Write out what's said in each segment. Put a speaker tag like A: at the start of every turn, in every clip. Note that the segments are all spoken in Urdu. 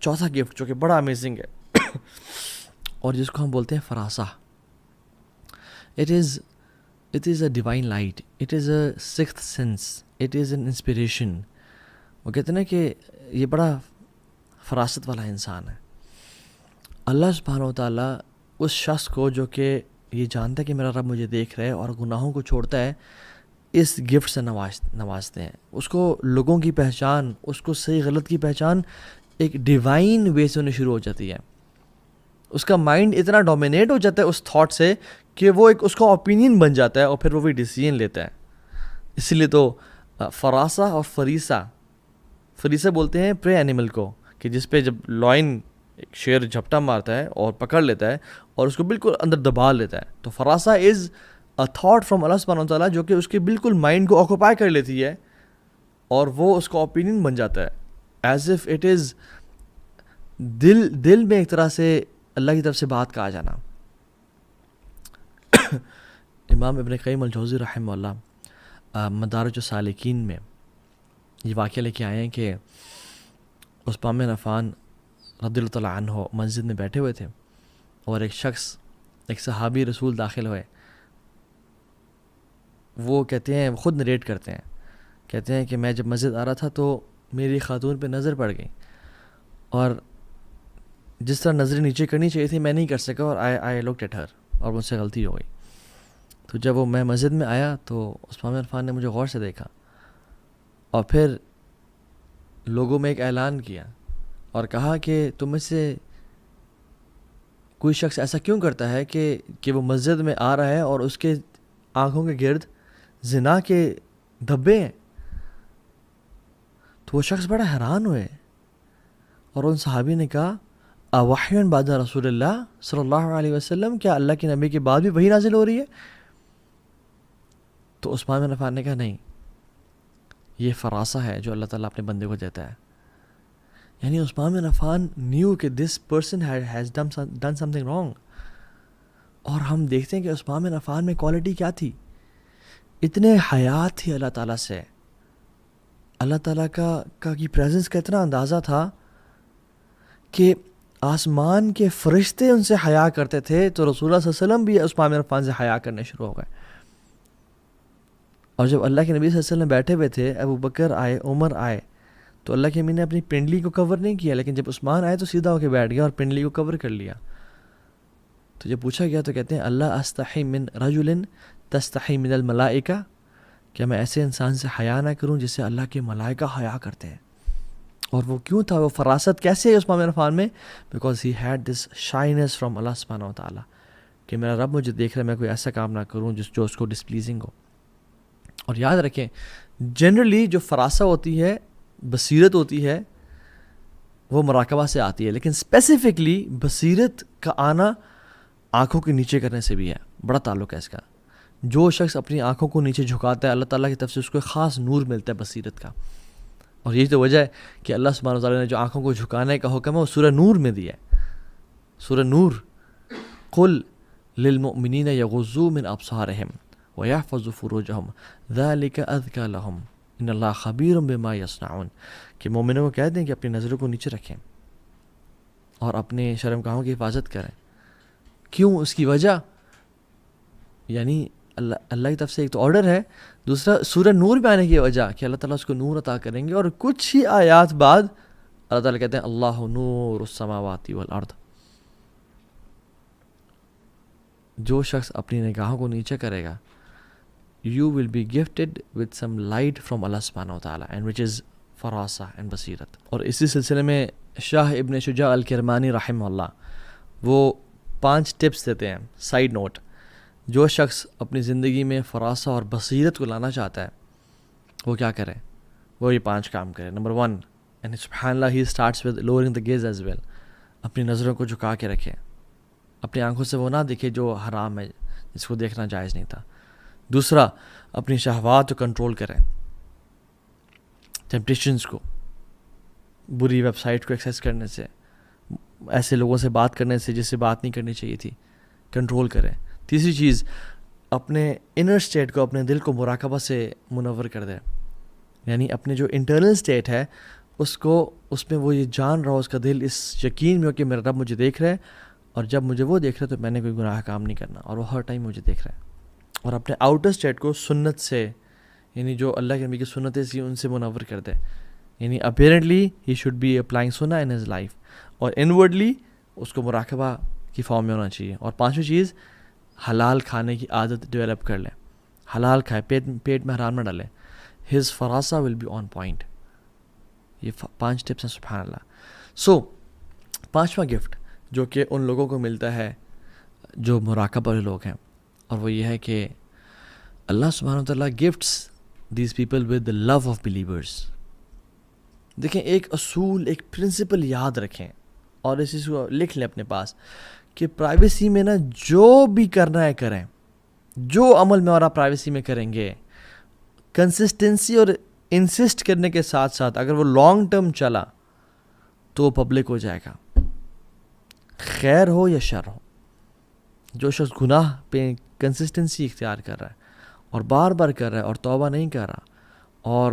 A: چوتھا گفٹ جو کہ بڑا امیزنگ ہے اور جس کو ہم بولتے ہیں فراسہ. It is a divine light. It is a sixth sense. It is an inspiration. وہ کہتے ہیں نا کہ یہ بڑا فراست والا انسان ہے. اللہ سبحانہ و تعالیٰ اس شخص کو جو کہ یہ جانتا ہے کہ میرا رب مجھے دیکھ رہا ہے اور گناہوں کو چھوڑتا ہے, اس گفٹ سے نوازتے ہیں. اس کو لوگوں کی پہچان, اس کو صحیح غلط کی پہچان ایک ڈیوائن وے سے ہونے شروع ہو جاتی ہے. اس کا مائنڈ اتنا ڈومینیٹ ہو جاتا ہے اس تھاٹ سے کہ وہ ایک اس کا اوپینین بن جاتا ہے اور پھر وہ بھی ڈیسیژن لیتا ہے. اسی لیے تو فراسہ اور فریسہ بولتے ہیں پرے اینیمل کو, کہ جس پہ جب لائن ایک شیر جھپٹا مارتا ہے اور پکڑ لیتا ہے اور اس کو بالکل اندر دبا لیتا ہے. تو فراسہ از اے تھاٹ فرام اللہ سبحانہ و تعالیٰ جو کہ اس کے بالکل مائنڈ کو آکوپائی کر لیتی ہے اور وہ اس کا اوپینین بن جاتا ہے, ایز اف اٹ از دل میں ایک طرح سے اللہ کی طرف سے بات کہا جانا. امام ابن قیم الجوزی رحمہ اللہ مدارج السالکین میں یہ واقعہ لے کے آئے ہیں کہ عثمان بن عفان رضی اللہ تعالیٰ عنہ مسجد میں بیٹھے ہوئے تھے اور ایک صحابی رسول داخل ہوئے. وہ کہتے ہیں, خود نریٹ کہتے ہیں کہ میں جب مسجد آ رہا تھا تو میری خاتون پہ نظر پڑ گئی اور جس طرح نظریں نیچے کرنی چاہیے تھی میں نہیں کر سکا اور آئی لکڈ ایٹ ہر, اور مجھ سے غلطی ہو گئی. تو جب وہ میں مسجد میں آیا تو عثمان بن عفان نے مجھے غور سے دیکھا اور پھر لوگوں میں ایک اعلان کیا اور کہا کہ تم میں سے کوئی شخص ایسا کیوں کرتا ہے کہ وہ مسجد میں آ رہا ہے اور اس کے آنکھوں کے گرد زنا کے دھبے ہیں. تو وہ شخص بڑا حیران ہوئے اور ان صحابی نے کہا اوحی بعد رسول اللہ صلی اللہ علیہ وسلم, کیا اللہ کے نبی کے بعد بھی وہی نازل ہو رہی ہے؟ تو عثمان بن عفان نے کہا نہیں, یہ فراسہ ہے جو اللہ تعالیٰ اپنے بندے کو دیتا ہے. یعنی عثمان بن عفان نیو کہ this person has done some thing wrong. اور ہم دیکھتے ہیں کہ عثمان بن عفان میں کوالٹی کیا تھی, اتنے حیات تھی اللہ تعالیٰ سے, اللہ تعالیٰ کا کی پریزنس کا اتنا اندازہ تھا کہ آسمان کے فرشتے ان سے حیا کرتے تھے. تو رسول اللہ صلی اللہ علیہ وسلم بھی عثمان بن عفان سے حیا کرنے شروع ہو گئے. اور جب اللہ کے نبی صلی اللہ علیہ وسلم بیٹھے ہوئے تھے, ابو بکر آئے, عمر آئے, تو اللہ کے نبی نے اپنی پنڈلی کو کور نہیں کیا, لیکن جب عثمان آئے تو سیدھا ہو کے بیٹھ گیا اور پنڈلی کو کور کر لیا. تو جب پوچھا گیا تو کہتے ہیں اللہ استحی من رجل تستحی من الملائکہ, کیا میں ایسے انسان سے حیا نہ کروں جس سے اللہ کے ملائکہ حیا کرتے ہیں. اور وہ کیوں تھا, وہ فراست کیسے ہے عثمان بن عفان میں؟ Because he had this shines from اللہ سبحانہ و تعالیٰ کہ میرا رب مجھے دیکھ رہا ہے, میں کوئی ایسا کام نہ کروں جو اس کو ڈسپلیزنگ ہو. اور یاد رکھیں جنرلی جو فراسہ ہوتی ہے, بصیرت ہوتی ہے, وہ مراقبہ سے آتی ہے, لیکن اسپیسیفکلی بصیرت کا آنا آنکھوں کے نیچے کرنے سے بھی ہے, بڑا تعلق ہے اس کا. جو شخص اپنی آنکھوں کو نیچے جھکاتا ہے اللہ تعالیٰ کی طرف سے اس کو ایک خاص نور ملتا ہے بصیرت کا. اور یہی تو وجہ ہے کہ اللہ سبحانہ وتعالیٰ نے جو آنکھوں کو جھکانے کا حکم ہے وہ سورہ نور میں دیا ہے. سورہ نور, قل للمؤمنین یغضوا من ابصارہم ویحفظوا فروجہم ذلک ازکی لہم ان اللہ خبیر بما یصنعون, کہ مومنوں کو کہہ دیں کہ اپنی نظروں کو نیچے رکھیں اور اپنے شرمگاہوں کی حفاظت کریں. کیوں؟ اس کی وجہ یعنی اللہ کی طرف سے ایک تو آرڈر ہے, دوسرا سورہ نور میں آنے کی وجہ کہ اللہ تعالیٰ اس کو نور عطا کریں گے. اور کچھ ہی آیات بعد اللہ تعالیٰ کہتے ہیں اللہ نور السماوات والارض. جو شخص اپنی نگاہوں کو نیچے کرے گا you will be gifted with some light from Allah subhanahu wa ta'ala and which is فراسہ and بصیرت. اور اسی سلسلے میں شاہ ابن شجاع الکرمانی رحمہ اللہ وہ 5 ٹپس دیتے ہیں سائیڈ نوٹ. جو شخص اپنی زندگی میں فراسہ اور بصیرت کو لانا چاہتا ہے وہ کیا کرے, وہ یہ 5 کام کرے. نمبر 1, and سبحان اللہ he starts with lowering the gaze as well. اپنی نظروں کو جھکا کے رکھے, اپنی آنکھوں سے وہ نہ دیکھے جو حرام ہے, جس کو دیکھنا جائز نہیں تھا. دوسرا, اپنی شہوات کو کنٹرول کریں, ٹیمپٹیشنز کو, بری ویب سائٹ کو ایکسیس کرنے سے, ایسے لوگوں سے بات کرنے سے جس سے بات نہیں کرنی چاہیے تھی, کنٹرول کریں. تیسری چیز, اپنے انر اسٹیٹ کو, اپنے دل کو مراقبہ سے منور کر دیں, یعنی اپنے جو انٹرنل اسٹیٹ ہے اس کو اس میں وہ یہ جان رہا ہو، اس کا دل اس یقین میں ہو کہ میرا رب مجھے دیکھ رہا ہے، اور جب مجھے وہ دیکھ رہا ہے تو میں نے کوئی گناہ کام نہیں کرنا، اور وہ ہر ٹائم مجھے دیکھ رہا ہے. اور اپنے آؤٹر اسٹیٹ کو سنت سے، یعنی جو اللہ کے نبی کی سنتیں سی ان سے منور کر دے. یعنی apparently he should be applying سنہ ان ہز لائف، اور انورڈلی اس کو مراقبہ کی فارم میں ہونا چاہیے. اور پانچویں چیز، حلال کھانے کی عادت ڈیولپ کر لیں. حلال کھائے، پیٹ میں حرام نہ ڈالیں. ہز فراسہ ول بی آن پوائنٹ. یہ 5 ٹپس ہیں. سبحان اللہ. سو 5واں گفٹ جو کہ ان لوگوں کو ملتا ہے جو مراقبہ والے لوگ ہیں، اور وہ یہ ہے کہ اللہ سبحانہ وتعالیٰ gifts these people with the love of believers. دیکھیں، ایک اصول، ایک پرنسپل یاد رکھیں، اور اس چیز کو لکھ لیں اپنے پاس کہ پرائیویسی میں نا جو بھی کرنا ہے کریں، جو عمل میں اور آپ پرائیویسی میں کریں گے، کنسسٹنسی اور انسسٹ کرنے کے ساتھ ساتھ اگر وہ لانگ ٹرم چلا تو پبلک ہو جائے گا، خیر ہو یا شر ہو. جو شخص گناہ پہ کنسسٹنسی اختیار کر رہا ہے اور بار بار کر رہا ہے اور توبہ نہیں کر رہا اور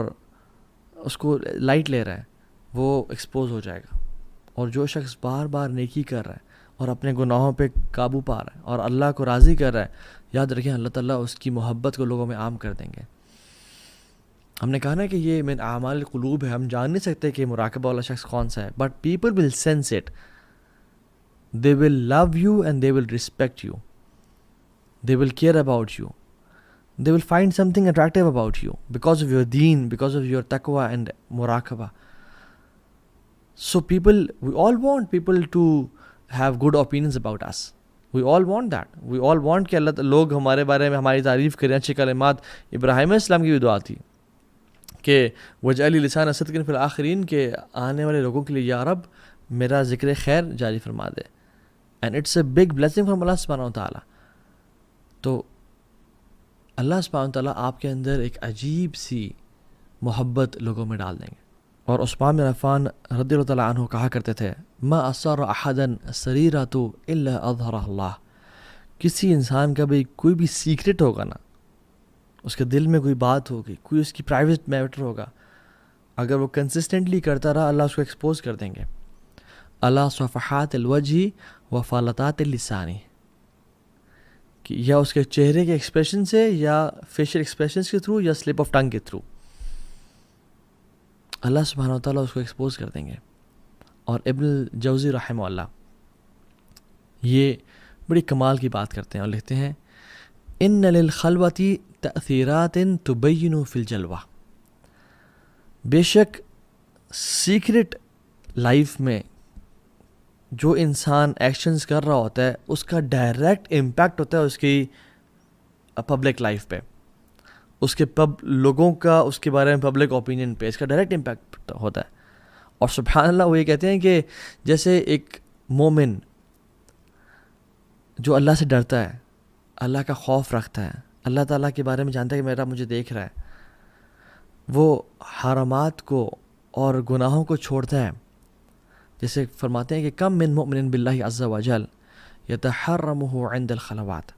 A: اس کو لائٹ لے رہا ہے، وہ ایکسپوز ہو جائے گا. اور جو شخص بار بار نیکی کر رہا ہے اور اپنے گناہوں پہ قابو پا رہا ہے اور اللہ کو راضی کر رہا ہے، یاد رکھیں اللہ تعالیٰ اس کی محبت کو لوگوں میں عام کر دیں گے. ہم نے کہا نا کہ یہ من اعمال القلوب ہے، ہم جان نہیں سکتے کہ مراقبہ والا شخص کون سا ہے، but people will sense it. They will love you and they will respect you. They will care about you. They will find something attractive about you because of your deen, because of your taqwa and muraqabah. So we all want people to have good opinions about us. We all want that. We all want کہ اللہ لوگ ہمارے بارے میں ہماری تعریف کریں. اچھی کلمات. ابراہیم علیہ السلام کی بھی دعا تھی کہ وَاجْعَلْ لِسَانَ صِدْقٍ فِي الْآخِرِينَ، کہ آنے والے لوگوں کے لیے یا رب میرا ذکر خیر جاری فرما دے. And it's a big blessing from Allah subhanahu wa ta'ala. تو اللہ سبحانہ wa ta'ala آپ کے اندر ایک عجیب سی محبت لوگوں میں ڈال دیں گے. اور عثمان بن عفان رضی اللہ تعالیٰ عنہ کہا کرتے تھے ما اسر احدا سریرۃ الا اظہرہ اللہ. کسی انسان کا بھی کوئی بھی سیکرٹ ہوگا نا، اس کے دل میں کوئی بات ہوگی، کوئی اس کی پرائیویٹ میٹر ہوگا، اگر وہ کنسسٹنٹلی کرتا رہا اللہ اس کو ایکسپوز کر دیں گے. اللہ صفحات الوجہ و فالتات اللسانی، کہ یا اس کے چہرے کے ایکسپریشن سے یا فیشل ایکسپریشنز کے تھرو یا سلپ آف ٹنگ کے تھرو اللہ سبحانہ وتعالیٰ اس کو ایکسپوز کر دیں گے. اور ابن الجوزی رحمہ اللہ یہ بڑی کمال کی بات کرتے ہیں اور لکھتے ہیں ان للخلوۃ تأثیرات تبین فی الجلوہ. بے شک سیکرٹ لائف میں جو انسان ایکشنز کر رہا ہوتا ہے اس کا ڈائریکٹ امپیکٹ ہوتا ہے اس کی پبلک لائف پہ، اس کے لوگوں کا اس کے بارے میں پبلک اوپینین پہ اس کا ڈائریکٹ امپیکٹ ہوتا ہے. اور سبحان اللہ وہ یہ کہتے ہیں کہ جیسے ایک مومن جو اللہ سے ڈرتا ہے، اللہ کا خوف رکھتا ہے، اللہ تعالیٰ کے بارے میں جانتا ہے کہ میرا مجھے دیکھ رہا ہے، وہ حرامات کو اور گناہوں کو چھوڑتا ہے. جیسے فرماتے ہیں کہ کم من مؤمن باللہ عز وجل یتحرمہ عند الخلوات،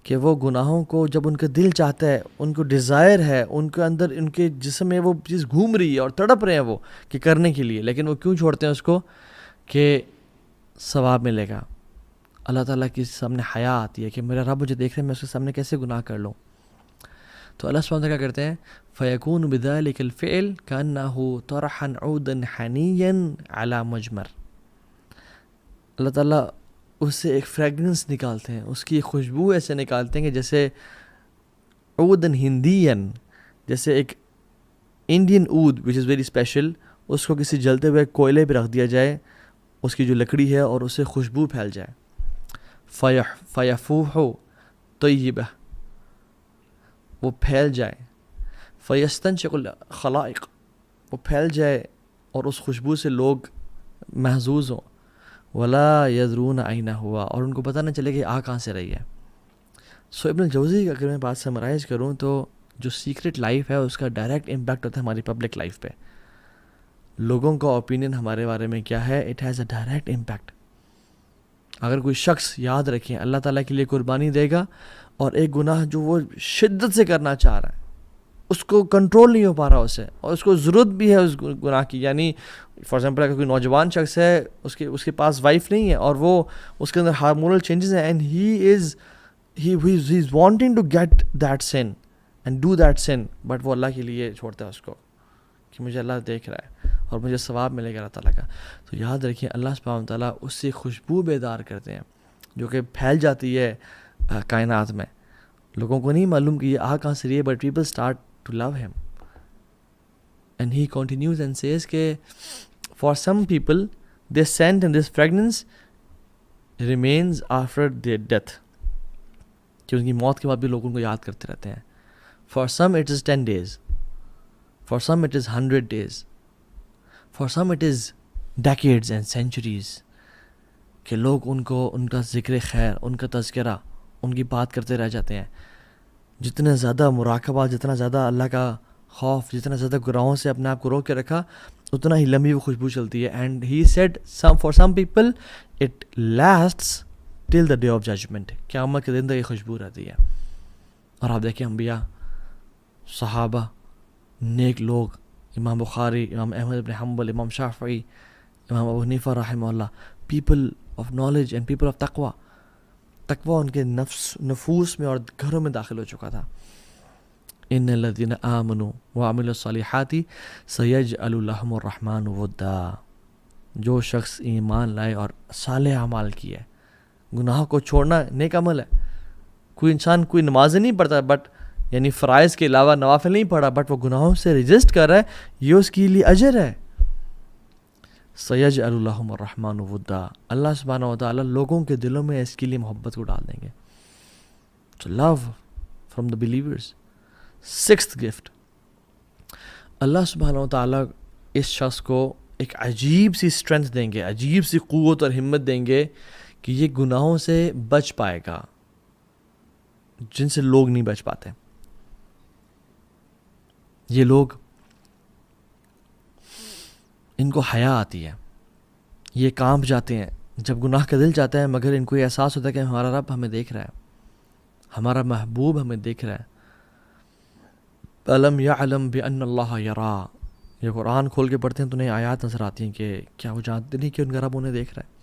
A: کہ وہ گناہوں کو جب ان کا دل چاہتا ہے، ان کو ڈیزائر ہے، ان کے اندر ان کے جسم میں وہ چیز گھوم رہی ہے اور تڑپ رہے ہیں وہ کہ کرنے کے لیے، لیکن وہ کیوں چھوڑتے ہیں اس کو؟ کہ ثواب ملے گا. اللہ تعالیٰ کے سامنے حیا آتی ہے کہ میرا رب مجھے دیکھ رہے ہیں، میں اس کے سامنے کیسے گناہ کر لوں. تو اللہ سبحانہ کیا کرتے ہیں فَيَكُونُ بِذَلِكَ الْفِعْلِ كَأَنَّهُ طَرْحًا عُودًا حَنِيًّا عَلَى مَجْمَرٍ. اللہ تعالیٰ اس سے ایک فریگرنس نکالتے ہیں، اس کی ایک خوشبو ایسے نکالتے ہیں کہ جیسے عودن ہندین، جیسے ایک انڈین عود وچ از ویری اسپیشل، اس کو کسی جلتے ہوئے کوئلے پہ رکھ دیا جائے، اس کی جو لکڑی ہے، اور اس سے خوشبو پھیل جائے. فَيَفُوحُ طَيِّبَةً، وہ پھیل جائے. فَيَسْتَنشِقُ الْخَلَائِقُ، وہ پھیل جائے اور اس خوشبو سے لوگ محظوظ ہوں. وَلَا يَدْرُونَ أَيْنَ هُوَ، اور ان کو پتہ نہ چلے کہ آ کہاں سے رہی ہے. سو ابن الجوزی اگر میں بات سمرائز کروں تو جو سیکرٹ لائف ہے اس کا ڈائریکٹ امپیکٹ ہوتا ہے ہماری پبلک لائف پہ. لوگوں کا اوپینین ہمارے بارے میں کیا ہے، it has a direct impact. اگر کوئی شخص یاد رکھیں اللہ تعالیٰ کے لیے قربانی دے گا اور ایک گناہ جو وہ شدت سے کرنا چاہ رہا ہے اس کو کنٹرول نہیں ہو پا رہا اسے، اور اس کو ضرورت بھی ہے اس گناہ کی. یعنی فار ایگزامپل اگر کوئی نوجوان شخص ہے، اس کے پاس وائف نہیں ہے اور وہ اس کے اندر ہارمونل چینجز ہیں، and he is wanting to get that sin and do that sin, but وہ اللہ کے لیے چھوڑتا ہے اس کو کہ مجھے اللہ دیکھ رہا ہے اور مجھے ثواب ملے گا اللہ تعالیٰ کا. تو یاد رکھیں اللہ سبحانہ وتعالیٰ اس سے خوشبو بیدار کرتے ہیں جو کہ پھیل جاتی ہے کائنات میں. لوگوں کو نہیں معلوم کہ یہ کہاں سے رہی ہے، but people start to love him. And he continues and says کہ for some people this scent and this fragrance remains after their death, کہ ان کی موت کے بعد بھی لوگ ان کو یاد کرتے رہتے ہیں. For some it is 10 days, for some it is 100 days, for some it is decades and centuries, کہ لوگ ان کو ان کا ذکر خیر، ان کا تذکرہ، ان کی بات کرتے رہ جاتے ہیں. جتنا زیادہ مراقبہ، جتنا زیادہ اللہ کا خوف، جتنا زیادہ گناہوں سے اپنے آپ کو روک کے رکھا، اتنا ہی لمبی وہ خوشبو چلتی ہے. And he said for some people it lasts till the day of judgment، قیامت کے دن تک یہ خوشبو رہتی ہے. اور آپ دیکھیں انبیاء، صحابہ، نیک لوگ، امام بخاری، امام احمد بن حنبل، امام شافعی، امام ابو حنیفہ رحمہ اللہ، people of knowledge and people of تقوی. تقوی ان کے نفوس میں اور گھروں میں داخل ہو چکا تھا. ان الذین آمنوا وعملوا الصالحات سیجعل لهم الرحمن ودا. جو شخص ایمان لائے اور صالح اعمال کیے، گناہوں کو چھوڑنا نیک عمل ہے. کوئی انسان کوئی نماز نہیں پڑھتا، بٹ یعنی فرائض کے علاوہ نوافل نہیں پڑھا، بٹ وہ گناہوں سے رجسٹ کر رہا ہے، یہ اس کے لیے اجر ہے. سیجعل لهم الرحمن ودا، اللہ سبحانہ وتعالی لوگوں کے دلوں میں اس کے لیے محبت کو ڈال دیں گے. So love from the believers. 6th gift، اللہ سبحانہ وتعالی اس شخص کو ایک عجیب سی اسٹرینتھ دیں گے، عجیب سی قوت اور ہمت دیں گے کہ یہ گناہوں سے بچ پائے گا جن سے لوگ نہیں بچ پاتے. یہ لوگ، ان کو حیا آتی ہے، یہ کانپ جاتے ہیں جب گناہ کا دل جاتا ہے، مگر ان کو یہ احساس ہوتا ہے کہ ہمارا رب ہمیں دیکھ رہا ہے، ہمارا محبوب ہمیں دیکھ رہا ہے. أَلَمْ يَعْلَمْ بِأَنَّ اللَّهَ يَرَى. یہ قرآن کھول کے پڑھتے ہیں تو انہیں آیات نظر آتی ہیں کہ کیا وہ جانتے نہیں کہ ان کا رب انہیں دیکھ رہا ہے.